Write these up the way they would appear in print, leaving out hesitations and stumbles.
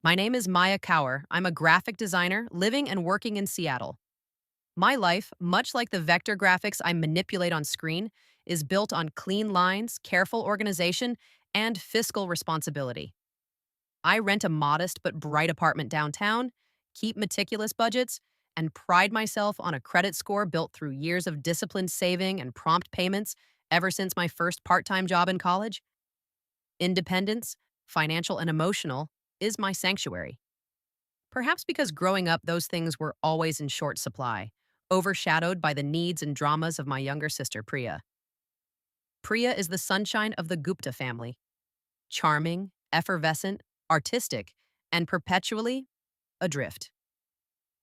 My name is Maya Kaur. I'm a graphic designer living and working in Seattle. My life, much like the vector graphics I manipulate on screen, is built on clean lines, careful organization, and fiscal responsibility. I rent a modest but bright apartment downtown, keep meticulous budgets, and pride myself on a credit score built through years of disciplined saving and prompt payments ever since my first part time job in college. Independence, financial and emotional, is my sanctuary. Perhaps because growing up, those things were always in short supply, overshadowed by the needs and dramas of my younger sister, Priya. Priya is the sunshine of the Gupta family, charming, effervescent, artistic, and perpetually adrift.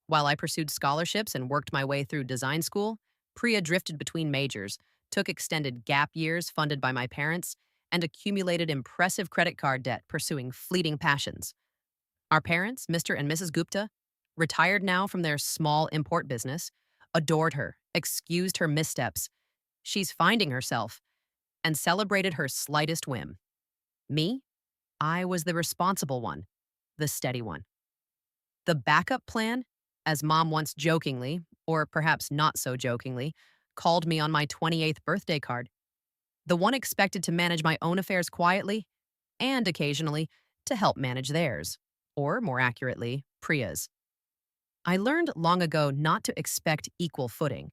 While I pursued scholarships and worked my way through design school, Priya drifted between majors, took extended gap years funded by my parents, and accumulated impressive credit card debt pursuing fleeting passions. Our parents, Mr. and Mrs. Gupta, retired now from their small import business, adored her, excused her missteps. She's finding herself, and celebrated her slightest whim. Me? I was the responsible one, the steady one. The backup plan, as mom once jokingly, or perhaps not so jokingly, called me on my 28th birthday card. The one expected to manage my own affairs quietly, and occasionally to help manage theirs, or more accurately, Priya's. I learned long ago not to expect equal footing.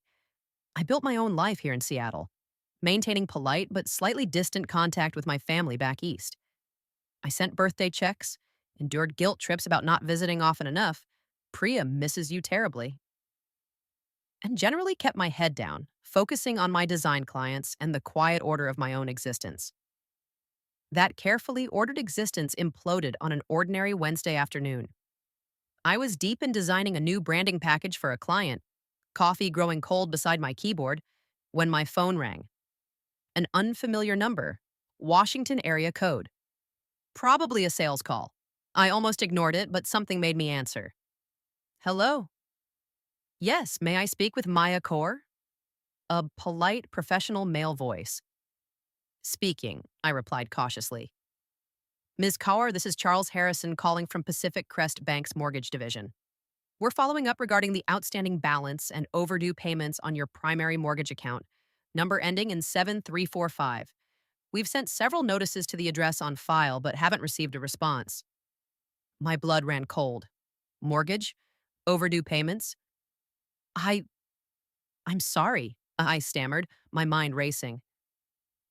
I built my own life here in Seattle, maintaining polite but slightly distant contact with my family back east. I sent birthday checks, endured guilt trips about not visiting often enough. Priya misses you terribly. And generally kept my head down, focusing on my design clients and the quiet order of my own existence. That carefully ordered existence imploded on an ordinary Wednesday afternoon. I was deep in designing a new branding package for a client, coffee growing cold beside my keyboard, when my phone rang. An unfamiliar number, Washington area code. Probably a sales call. I almost ignored it, but something made me answer. Hello. Yes, may I speak with Maya Kaur? A polite, professional male voice. Speaking, I replied cautiously. Ms. Kaur, this is Charles Harrison calling from Pacific Crest Bank's mortgage division. We're following up regarding the outstanding balance and overdue payments on your primary mortgage account, number ending in 7345. We've sent several notices to the address on file but haven't received a response. My blood ran cold. Mortgage? Overdue payments? I I'm sorry, I stammered, my mind racing.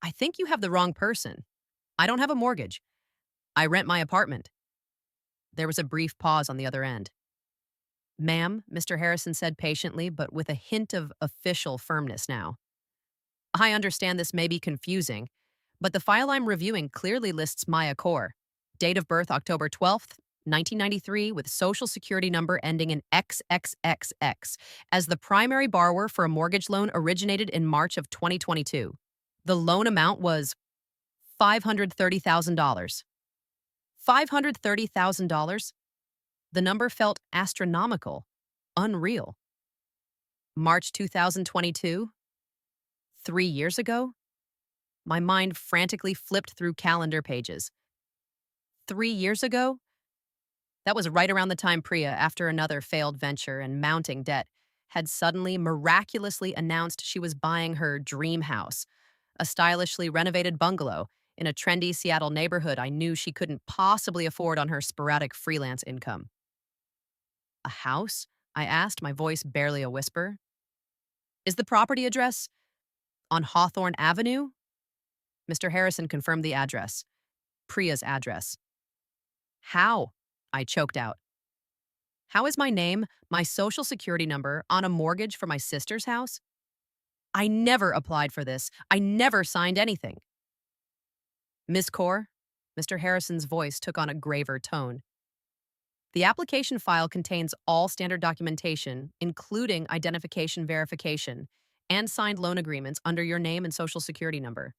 I think you have the wrong person. I don't have a mortgage. I rent my apartment. There was a brief pause on the other end. Ma'am, Mr. Harrison said patiently, but with a hint of official firmness now. I understand this may be confusing, but the file I'm reviewing clearly lists Maya Kaur, date of birth October 12th, 1993, with social security number ending in XXXX, as the primary borrower for a mortgage loan originated in March of 2022. The loan amount was $530,000. $530,000? The number felt astronomical, unreal. March 2022? 3 years ago? My mind frantically flipped through calendar pages. 3 years ago? That was right around the time Priya, after another failed venture and mounting debt, had suddenly miraculously announced she was buying her dream house, a stylishly renovated bungalow in a trendy Seattle neighborhood I knew she couldn't possibly afford on her sporadic freelance income. A house? I asked, my voice barely a whisper. Is the property address on Hawthorne Avenue? Mr. Harrison confirmed the address. Priya's address. How? I choked out. How is my name, my social security number, on a mortgage for my sister's house? I never applied for this. I never signed anything. Miss Kaur? Mr. Harrison's voice took on a graver tone. The application file contains all standard documentation, including identification verification, and signed loan agreements under your name and social security number.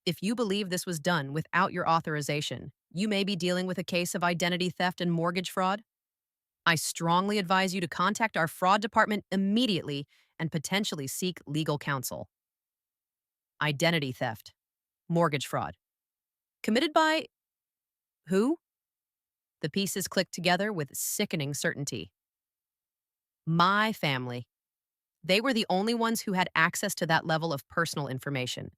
If you believe this was done without your authorization, you may be dealing with a case of identity theft and mortgage fraud. I strongly advise you to contact our fraud department immediately and potentially seek legal counsel. Identity theft, mortgage fraud. Committed by who? The pieces clicked together with sickening certainty. My family. They were the only ones who had access to that level of personal information.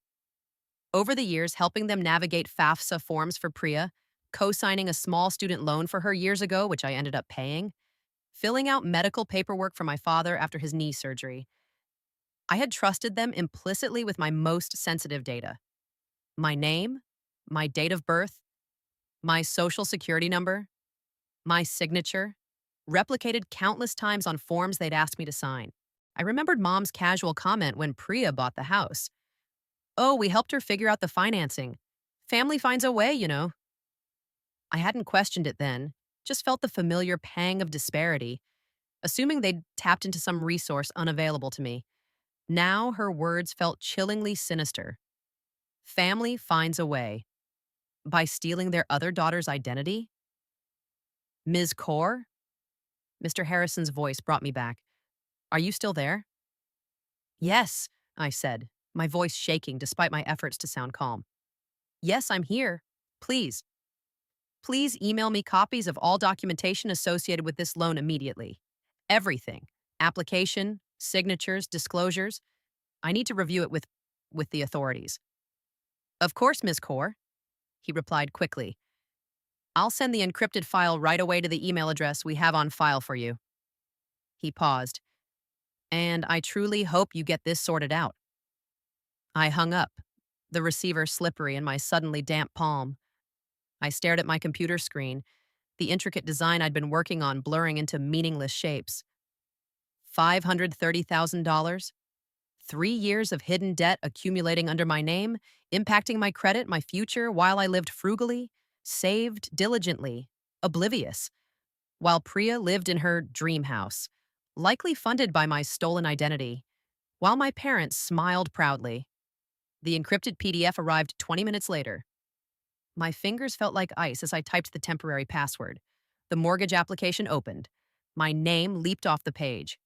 Over the years, helping them navigate FAFSA forms for Priya, co signing a small student loan for her years ago, which I ended up paying, filling out medical paperwork for my father after his knee surgery, I had trusted them implicitly with my most sensitive data: my name, my date of birth, my social security number, my signature, replicated countless times on forms they'd asked me to sign. I remembered Mom's casual comment when Priya bought the house. Oh, we helped her figure out the financing. Family finds a way, you know. I hadn't questioned it then, just felt the familiar pang of disparity, assuming they'd tapped into some resource unavailable to me. Now her words felt chillingly sinister. Family finds a way. By stealing their other daughter's identity? Ms. Kaur? Mr. Harrison's voice brought me back. Are you still there? Yes, I said, my voice shaking despite my efforts to sound calm. Yes, I'm here. Please. Please email me copies of all documentation associated with this loan immediately. Everything. Application, signatures, disclosures. I need to review it with the authorities. Of course, Ms. Kaur, he replied quickly. I'll send the encrypted file right away to the email address we have on file for you. He paused. And I truly hope you get this sorted out. I hung up, the receiver slippery in my suddenly damp palm. I stared at my computer screen, the intricate design I'd been working on blurring into meaningless shapes. $530,000? 3 years of hidden debt accumulating under my name, impacting my credit, my future, while I lived frugally, saved diligently, oblivious, while Priya lived in her dream house, likely funded by my stolen identity, while my parents smiled proudly. The encrypted PDF arrived 20 minutes later. My fingers felt like ice as I typed the temporary password. The mortgage application opened. My name leaped off the page.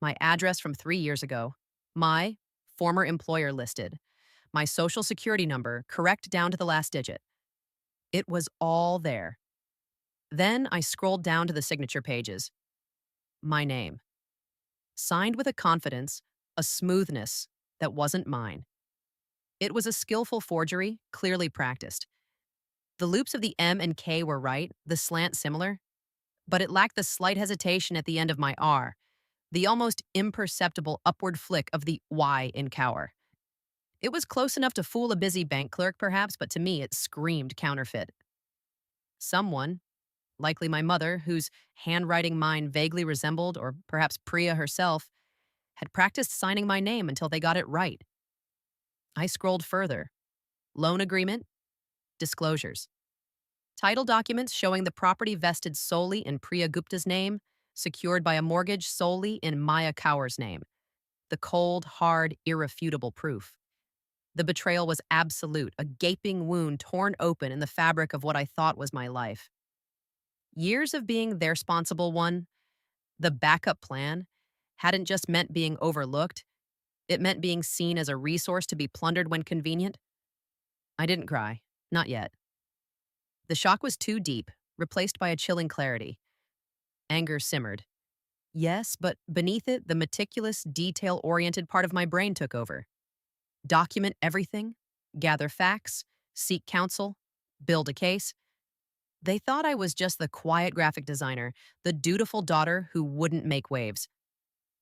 My address from 3 years ago. My former employer listed. My social security number, correct down to the last digit. It was all there. Then I scrolled down to the signature pages. My name. Signed with a confidence, a smoothness that wasn't mine. It was a skillful forgery, clearly practiced. The loops of the M and K were right, the slant similar, but it lacked the slight hesitation at the end of my R, the almost imperceptible upward flick of the Y in Kaur. It was close enough to fool a busy bank clerk, perhaps, but to me it screamed counterfeit. Someone, likely my mother, whose handwriting mine vaguely resembled, or perhaps Priya herself, had practiced signing my name until they got it right. I scrolled further. Loan agreement, disclosures. Title documents showing the property vested solely in Priya Gupta's name, secured by a mortgage solely in Maya Kaur's name. The cold, hard, irrefutable proof. The betrayal was absolute, a gaping wound torn open in the fabric of what I thought was my life. Years of being their responsible one, the backup plan, hadn't just meant being overlooked, it meant being seen as a resource to be plundered when convenient. I didn't cry, not yet. The shock was too deep, replaced by a chilling clarity. Anger simmered. Yes, but beneath it, the meticulous, detail-oriented part of my brain took over. Document everything, gather facts, seek counsel, build a case. They thought I was just the quiet graphic designer, the dutiful daughter who wouldn't make waves.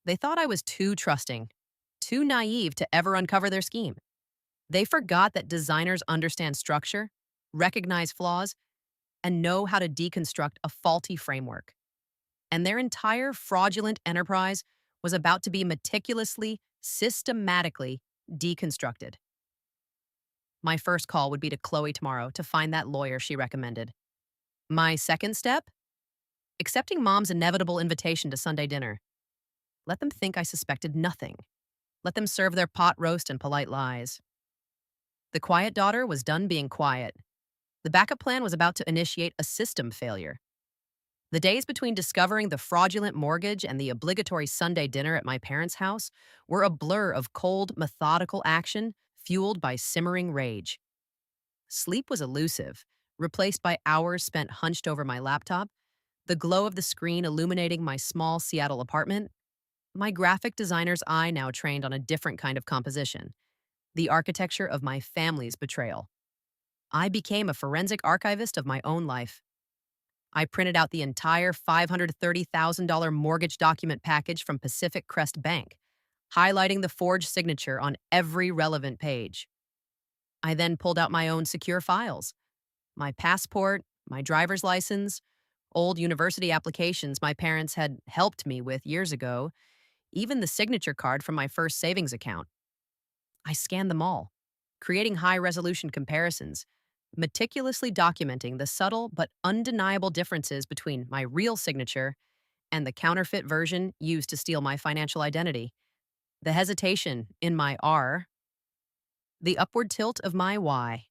They thought I was too trusting, too naive to ever uncover their scheme. They forgot that designers understand structure, recognize flaws, and know how to deconstruct a faulty framework. And their entire fraudulent enterprise was about to be meticulously, systematically deconstructed. My first call would be to Chloe tomorrow to find that lawyer she recommended. My second step? Accepting Mom's inevitable invitation to Sunday dinner. Let them think I suspected nothing. Let them serve their pot roast and polite lies. The quiet daughter was done being quiet. The backup plan was about to initiate a system failure. The days between discovering the fraudulent mortgage and the obligatory Sunday dinner at my parents' house were a blur of cold, methodical action fueled by simmering rage. Sleep was elusive, replaced by hours spent hunched over my laptop, the glow of the screen illuminating my small Seattle apartment. My graphic designer's eye now trained on a different kind of composition, the architecture of my family's betrayal. I became a forensic archivist of my own life. I printed out the entire $530,000 mortgage document package from Pacific Crest Bank, highlighting the forged signature on every relevant page. I then pulled out my own secure files, my passport, my driver's license, old university applications my parents had helped me with years ago, even the signature card from my first savings account. I scanned them all, creating high resolution comparisons, meticulously documenting the subtle but undeniable differences between my real signature and the counterfeit version used to steal my financial identity. The hesitation in my R, the upward tilt of my Y,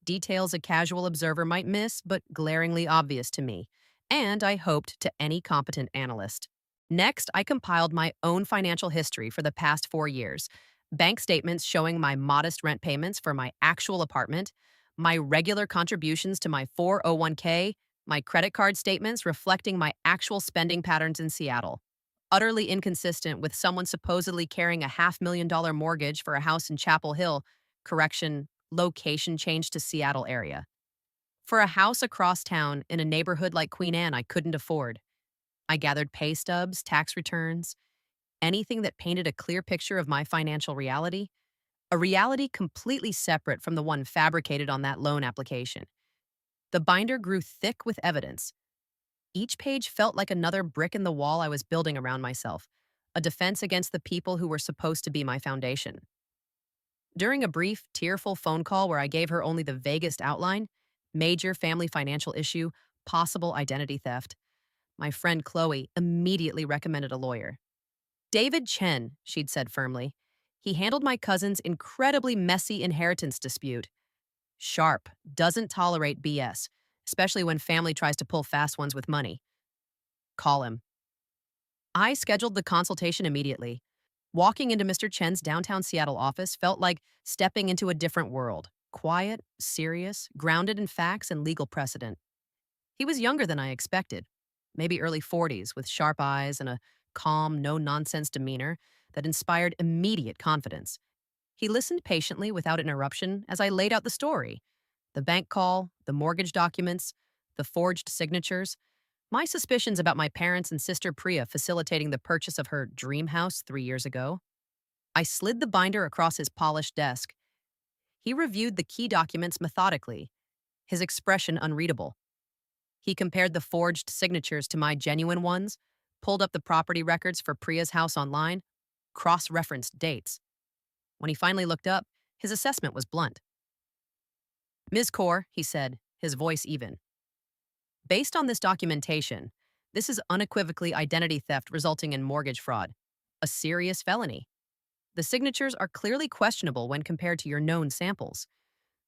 details a casual observer might miss, but glaringly obvious to me, and I hoped to any competent analyst. Next, I compiled my own financial history for the past 4 years, bank statements showing my modest rent payments for my actual apartment, my regular contributions to my 401k, my credit card statements reflecting my actual spending patterns in Seattle. Utterly inconsistent with someone supposedly carrying a $500,000 mortgage for a house in Chapel Hill, correction, location change to Seattle area. For a house across town in a neighborhood like Queen Anne I couldn't afford. I gathered pay stubs, tax returns, anything that painted a clear picture of my financial reality, a reality completely separate from the one fabricated on that loan application. The binder grew thick with evidence. Each page felt like another brick in the wall I was building around myself, a defense against the people who were supposed to be my foundation. During a brief, tearful phone call where I gave her only the vaguest outline, major family financial issue, possible identity theft, my friend Chloe immediately recommended a lawyer. David Chen, she'd said firmly. He handled my cousin's incredibly messy inheritance dispute. Sharp, doesn't tolerate BS, especially when family tries to pull fast ones with money. Call him. I scheduled the consultation immediately. Walking into Mr. Chen's downtown Seattle office felt like stepping into a different world. Quiet, serious, grounded in facts and legal precedent. He was younger than I expected, maybe early 40s, with sharp eyes and a calm, no nonsense demeanor that inspired immediate confidence. He listened patiently without interruption as I laid out the story, the bank call, the mortgage documents, the forged signatures, my suspicions about my parents and sister Priya facilitating the purchase of her dream house 3 years ago. I slid the binder across his polished desk. He reviewed the key documents methodically, his expression unreadable. He compared the forged signatures to my genuine ones, pulled up the property records for Priya's house online, cross-referenced dates. When he finally looked up, his assessment was blunt. "Ms. Kaur," he said, his voice even. "Based on this documentation, this is unequivocally identity theft resulting in mortgage fraud, a serious felony. The signatures are clearly questionable when compared to your known samples.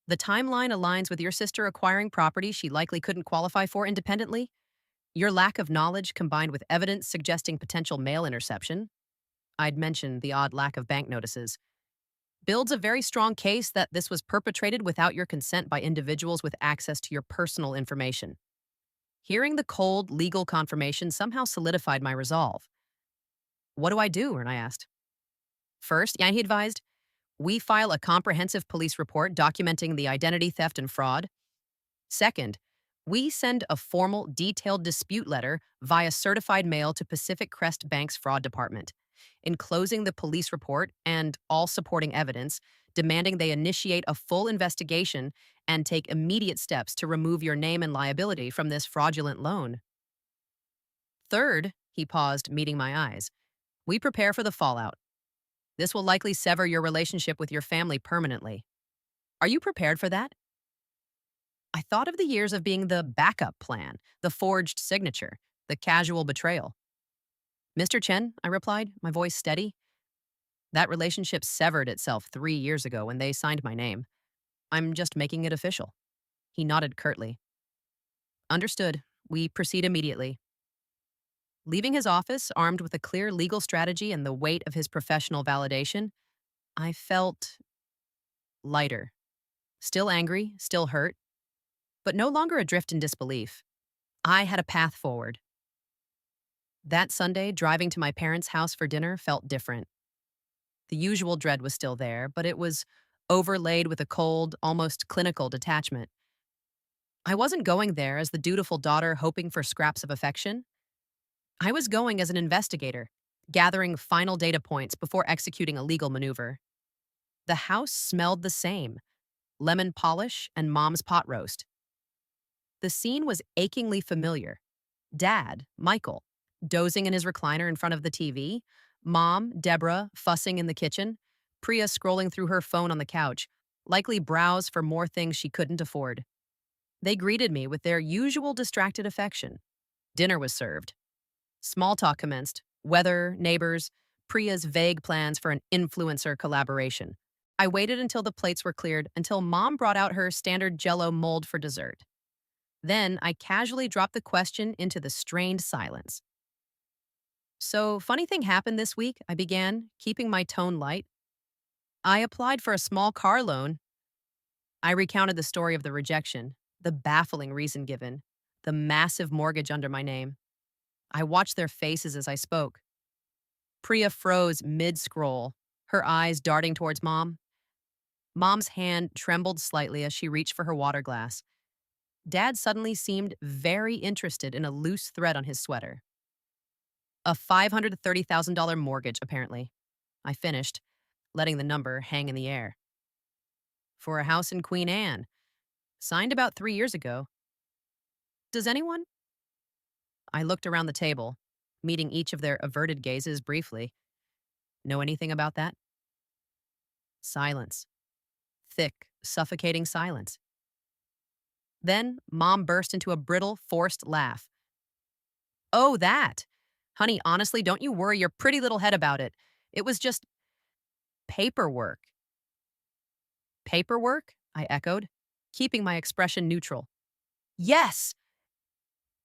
The timeline aligns with your sister acquiring property she likely couldn't qualify for independently. Your lack of knowledge combined with evidence suggesting potential mail interception, I'd mentioned the odd lack of bank notices, builds a very strong case that this was perpetrated without your consent by individuals with access to your personal information." Hearing the cold, legal confirmation somehow solidified my resolve. "What do I do?" I asked. "First," he advised, "we file a comprehensive police report documenting the identity theft and fraud. Second, we send a formal, detailed dispute letter via certified mail to Pacific Crest Bank's fraud department, enclosing the police report and all supporting evidence, demanding they initiate a full investigation and take immediate steps to remove your name and liability from this fraudulent loan. Third," he paused, meeting my eyes, "we prepare for the fallout. This will likely sever your relationship with your family permanently. Are you prepared for that?" I thought of the years of being the backup plan, the forged signature, the casual betrayal. "Mr. Chen," I replied, my voice steady, "that relationship severed itself 3 years ago when they signed my name. I'm just making it official." He nodded curtly. "Understood. We proceed immediately." Leaving his office, armed with a clear legal strategy and the weight of his professional validation, I felt lighter. Still angry, still hurt, but no longer adrift in disbelief. I had a path forward. That Sunday, driving to my parents' house for dinner felt different. The usual dread was still there, but it was overlaid with a cold, almost clinical detachment. I wasn't going there as the dutiful daughter hoping for scraps of affection. I was going as an investigator, gathering final data points before executing a legal maneuver. The house smelled the same: lemon polish and mom's pot roast. The scene was achingly familiar. Dad, Michael, dozing in his recliner in front of the TV, Mom, Deborah, fussing in the kitchen, Priya scrolling through her phone on the couch, likely browse for more things she couldn't afford. They greeted me with their usual distracted affection. Dinner was served. Small talk commenced: weather, neighbors, Priya's vague plans for an influencer collaboration. I waited until the plates were cleared, until Mom brought out her standard jello mold for dessert. Then I casually dropped the question into the strained silence. So, funny thing happened this week, I began, keeping my tone light. I applied for a small car loan. I recounted the story of the rejection, the baffling reason given, the massive mortgage under my name. I watched their faces as I spoke. Priya froze mid scroll, her eyes darting towards Mom. Mom's hand trembled slightly as she reached for her water glass. Dad suddenly seemed very interested in a loose thread on his sweater. A $530,000 mortgage, apparently. I finished, letting the number hang in the air. For a house in Queen Anne, signed about 3 years ago. Does anyone? I looked around the table, meeting each of their averted gazes briefly. Know anything about that? Silence. Thick, suffocating silence. Then, Mom burst into a brittle, forced laugh. Oh, that! Honey, honestly, don't you worry your pretty little head about it. It was just paperwork. Paperwork? I echoed, keeping my expression neutral. Yes!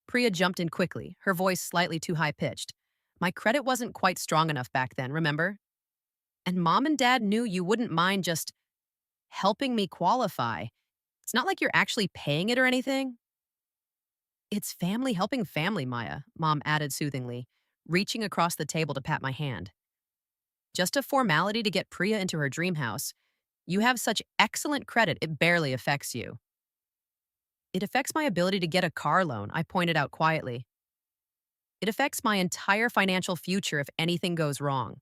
Priya jumped in quickly, her voice slightly too high-pitched. My credit wasn't quite strong enough back then, remember? And Mom and Dad knew you wouldn't mind just helping me qualify. It's not like you're actually paying it or anything. It's family helping family, Maya, Mom added soothingly, reaching across the table to pat my hand. Just a formality to get Priya into her dream house. You have such excellent credit, it barely affects you. It affects my ability to get a car loan, I pointed out quietly. It affects my entire financial future if anything goes wrong.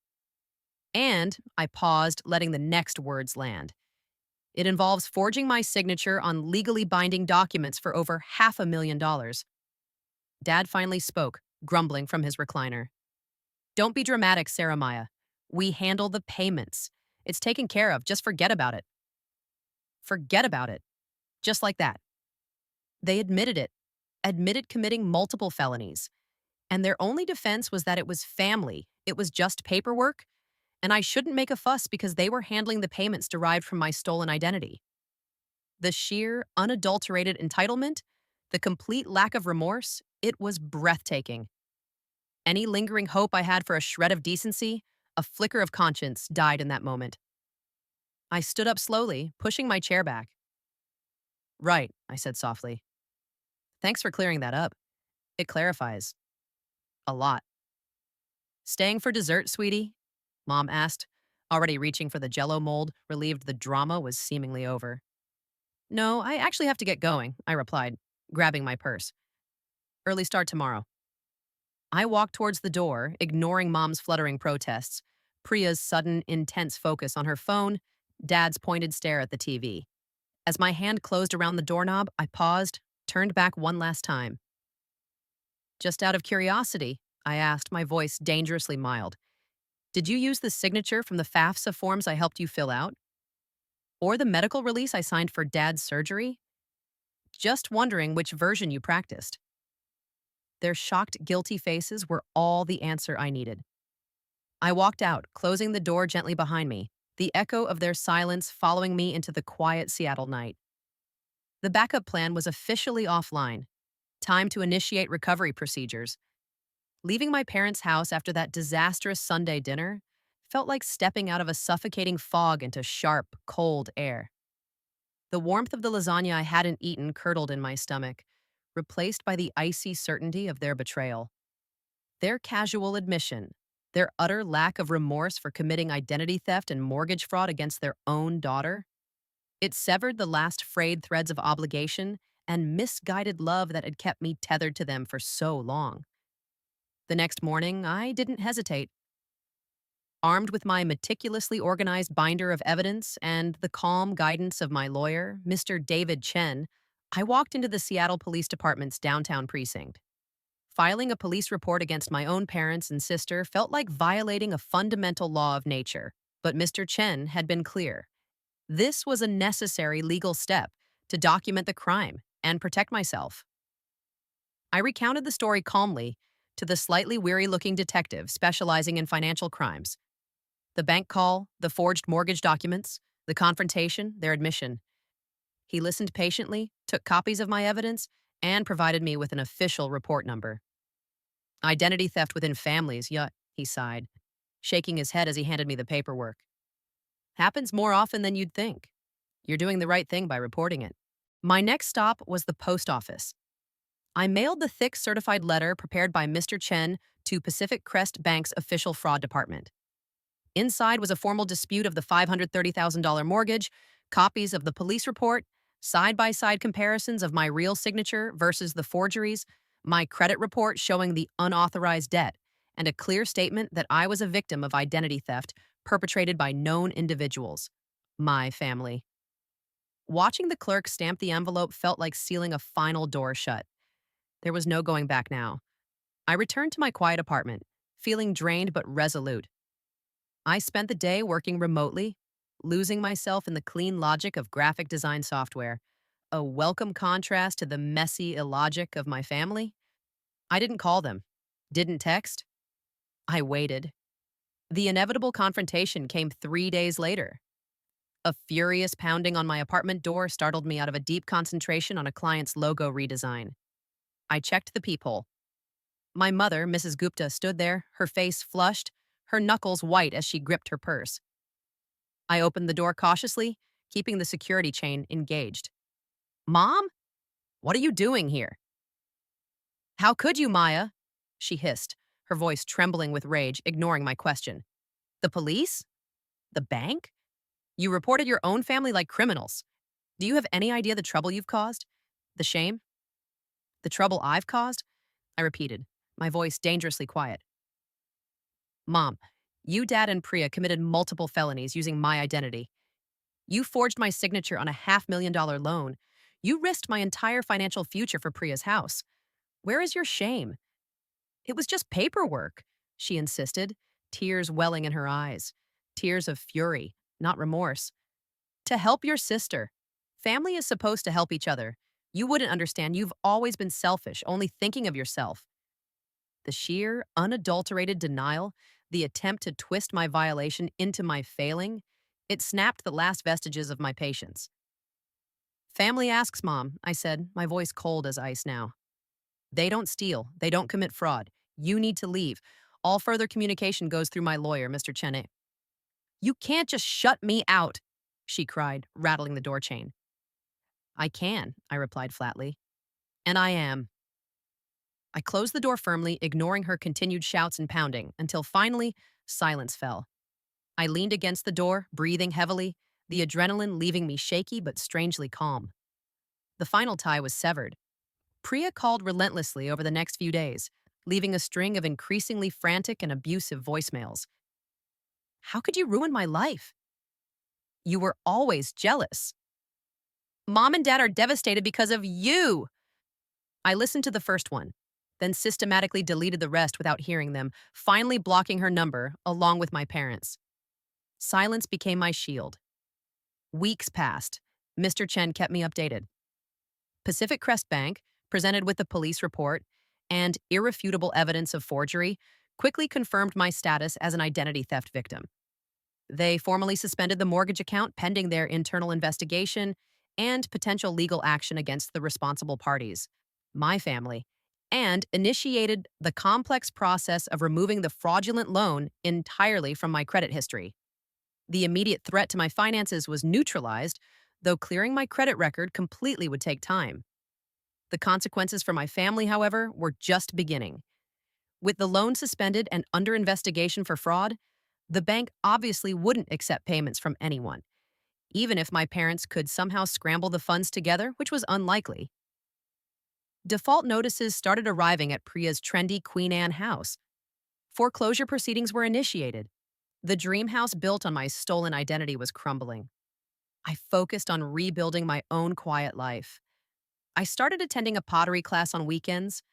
And I paused, letting the next words land. It involves forging my signature on legally binding documents for over $500,000. Dad finally spoke, grumbling from his recliner. Don't be dramatic, Sarah Maya. We handle the payments. It's taken care of. Just forget about it. Forget about it. Just like that. They admitted committing multiple felonies. And their only defense was that it was family, it was just paperwork, and I shouldn't make a fuss because they were handling the payments derived from my stolen identity. The sheer, unadulterated entitlement, the complete lack of remorse, it was breathtaking. Any lingering hope I had for a shred of decency, a flicker of conscience, died in that moment. I stood up slowly, pushing my chair back. Right, I said softly. Thanks for clearing that up. It clarifies. A lot. Staying for dessert, sweetie? Mom asked, already reaching for the jello mold, relieved the drama was seemingly over. No, I actually have to get going, I replied, grabbing my purse. Early start tomorrow. I walked towards the door, ignoring Mom's fluttering protests, Priya's sudden, intense focus on her phone, Dad's pointed stare at the TV. As my hand closed around the doorknob, I paused, turned back one last time. Just out of curiosity, I asked, my voice dangerously mild. Did you use the signature from the FAFSA forms I helped you fill out? Or the medical release I signed for Dad's surgery? Just wondering which version you practiced. Their shocked, guilty faces were all the answer I needed. I walked out, closing the door gently behind me, the echo of their silence following me into the quiet Seattle night. The backup plan was officially offline. Time to initiate recovery procedures. Leaving my parents' house after that disastrous Sunday dinner felt like stepping out of a suffocating fog into sharp, cold air. The warmth of the lasagna I hadn't eaten curdled in my stomach, replaced by the icy certainty of their betrayal. Their casual admission, their utter lack of remorse for committing identity theft and mortgage fraud against their own daughter, it severed the last frayed threads of obligation and misguided love that had kept me tethered to them for so long. The next morning, I didn't hesitate. Armed with my meticulously organized binder of evidence and the calm guidance of my lawyer, Mr. David Chen, I walked into the Seattle Police Department's downtown precinct. Filing a police report against my own parents and sister felt like violating a fundamental law of nature, but Mr. Chen had been clear. This was a necessary legal step to document the crime and protect myself. I recounted the story calmly to the slightly weary-looking detective specializing in financial crimes. The bank call, the forged mortgage documents, the confrontation, their admission. He listened patiently, took copies of my evidence, and provided me with an official report number. Identity theft within families, yeah, he sighed, shaking his head as he handed me the paperwork. Happens more often than you'd think. You're doing the right thing by reporting it. My next stop was the post office. I mailed the thick certified letter prepared by Mr. Chen to Pacific Crest Bank's official fraud department. Inside was a formal dispute of the $530,000 mortgage, copies of the police report, side-by-side comparisons of my real signature versus the forgeries, my credit report showing the unauthorized debt, and a clear statement that I was a victim of identity theft perpetrated by known individuals, my family. Watching the clerk stamp the envelope felt like sealing a final door shut. There was no going back now. I returned to my quiet apartment, feeling drained but resolute. I spent the day working remotely, losing myself in the clean logic of graphic design software, a welcome contrast to the messy illogic of my family. I didn't call them, didn't text. I waited. The inevitable confrontation came 3 days later. A furious pounding on my apartment door startled me out of a deep concentration on a client's logo redesign. I checked the peephole. My mother, Mrs. Gupta, stood there, her face flushed, her knuckles white as she gripped her purse. I opened the door cautiously, keeping the security chain engaged. "Mom? What are you doing here?" "How could you, Maya?" she hissed, her voice trembling with rage, ignoring my question. "The police? The bank? You reported your own family like criminals. Do you have any idea the trouble you've caused? The shame? The trouble I've caused?" I repeated, my voice dangerously quiet. "Mom, you, Dad, and Priya committed multiple felonies using my identity. You forged my signature on a $500,000 loan. You risked my entire financial future for Priya's house. Where is your shame?" "It was just paperwork," she insisted, tears welling in her eyes. Tears of fury, not remorse. "To help your sister. Family is supposed to help each other. You wouldn't understand. You've always been selfish, only thinking of yourself." The sheer, unadulterated denial, the attempt to twist my violation into my failing, it snapped the last vestiges of my patience. "Family asks, Mom," I said, my voice cold as ice now. "They don't steal. They don't commit fraud. You need to leave. All further communication goes through my lawyer, Mr. Chene." "You can't just shut me out," she cried, rattling the door chain. "I can," I replied flatly. "And I am." I closed the door firmly, ignoring her continued shouts and pounding, until finally, silence fell. I leaned against the door, breathing heavily, the adrenaline leaving me shaky but strangely calm. The final tie was severed. Priya called relentlessly over the next few days, leaving a string of increasingly frantic and abusive voicemails. "How could you ruin my life? You were always jealous. Mom and Dad are devastated because of you." I listened to the first one, then systematically deleted the rest without hearing them, finally blocking her number along with my parents. Silence became my shield. Weeks passed. Mr. Chen kept me updated. Pacific Crest Bank, presented with the police report and irrefutable evidence of forgery, quickly confirmed my status as an identity theft victim. They formally suspended the mortgage account pending their internal investigation and potential legal action against the responsible parties, my family, and initiated the complex process of removing the fraudulent loan entirely from my credit history. The immediate threat to my finances was neutralized, though clearing my credit record completely would take time. The consequences for my family, however, were just beginning. With the loan suspended and under investigation for fraud, the bank obviously wouldn't accept payments from anyone, even if my parents could somehow scramble the funds together, which was unlikely. Default notices started arriving at Priya's trendy Queen Anne house. Foreclosure proceedings were initiated. The dream house built on my stolen identity was crumbling. I focused on rebuilding my own quiet life. I started attending a pottery class on weekends,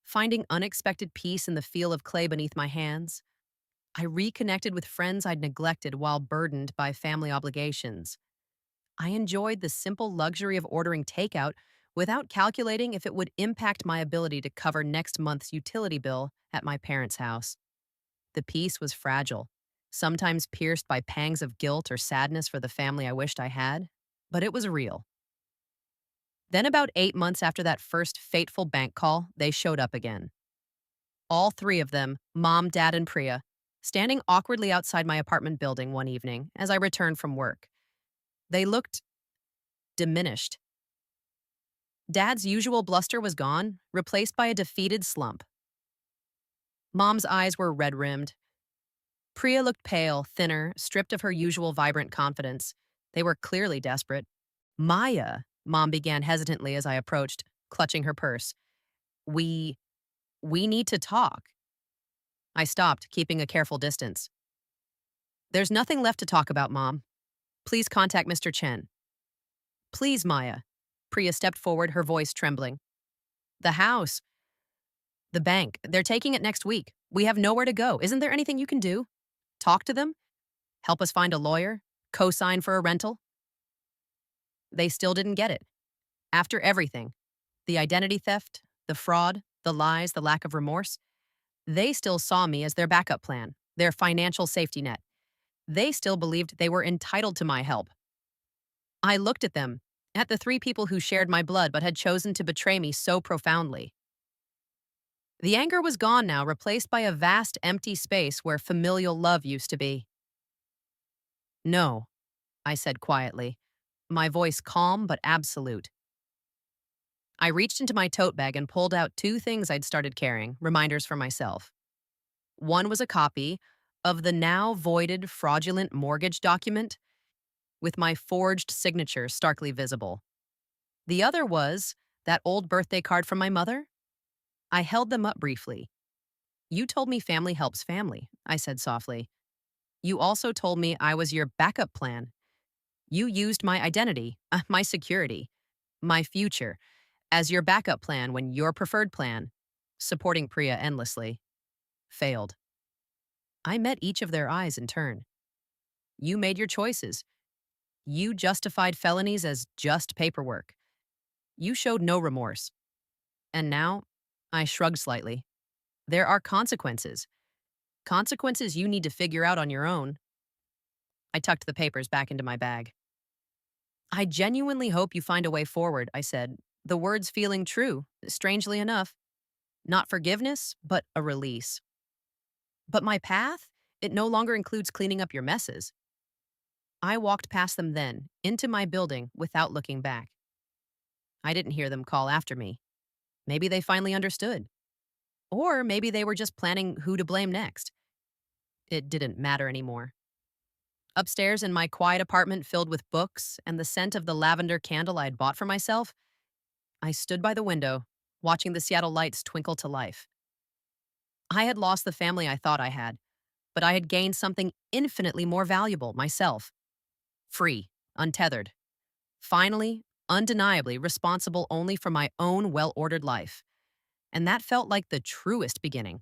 finding unexpected peace in the feel of clay beneath my hands. I reconnected with friends I'd neglected while burdened by family obligations. I enjoyed the simple luxury of ordering takeout without calculating if it would impact my ability to cover next month's utility bill at my parents' house. The peace was fragile, sometimes pierced by pangs of guilt or sadness for the family I wished I had, but it was real. Then, about 8 months after that first fateful bank call, they showed up again. All three of them, Mom, Dad, and Priya, standing awkwardly outside my apartment building one evening as I returned from work. They looked diminished. Dad's usual bluster was gone, replaced by a defeated slump. Mom's eyes were red-rimmed. Priya looked pale, thinner, stripped of her usual vibrant confidence. They were clearly desperate. Maya, Mom began hesitantly as I approached, clutching her purse. We we need to talk. I stopped, keeping a careful distance. There's nothing left to talk about, Mom. Please contact Mr. Chen. Please, Maya. Priya stepped forward, her voice trembling. The house. The bank. They're taking it next week. We have nowhere to go. Isn't there anything you can do? Talk to them? Help us find a lawyer? Co-sign for a rental? They still didn't get it. After everything, the identity theft, the fraud, the lies, the lack of remorse, they still saw me as their backup plan, their financial safety net. They still believed they were entitled to my help. I looked at them, at the three people who shared my blood but had chosen to betray me so profoundly. The anger was gone now, replaced by a vast empty space where familial love used to be. No, I said quietly, my voice calm but absolute. I reached into my tote bag and pulled out two things I'd started carrying, reminders for myself. One was a copy of the now voided fraudulent mortgage document with my forged signature starkly visible. The other was that old birthday card from my mother. I held them up briefly. You told me family helps family, I said softly. You also told me I was your backup plan. You used my identity, my security, my future, as your backup plan when your preferred plan, supporting Priya endlessly, failed. I met each of their eyes in turn. You made your choices. You justified felonies as just paperwork. You showed no remorse. And now, I shrugged slightly. There are consequences. Consequences you need to figure out on your own. I tucked the papers back into my bag. I genuinely hope you find a way forward, I said, the words feeling true, strangely enough. Not forgiveness, but a release. But my path? It no longer includes cleaning up your messes. I walked past them then, into my building, without looking back. I didn't hear them call after me. Maybe they finally understood. Or maybe they were just planning who to blame next. It didn't matter anymore. Upstairs in my quiet apartment filled with books and the scent of the lavender candle I'd bought for myself, I stood by the window, watching the Seattle lights twinkle to life. I had lost the family I thought I had, but I had gained something infinitely more valuable, myself. Free, untethered. Finally, undeniably responsible only for my own well-ordered life. And that felt like the truest beginning.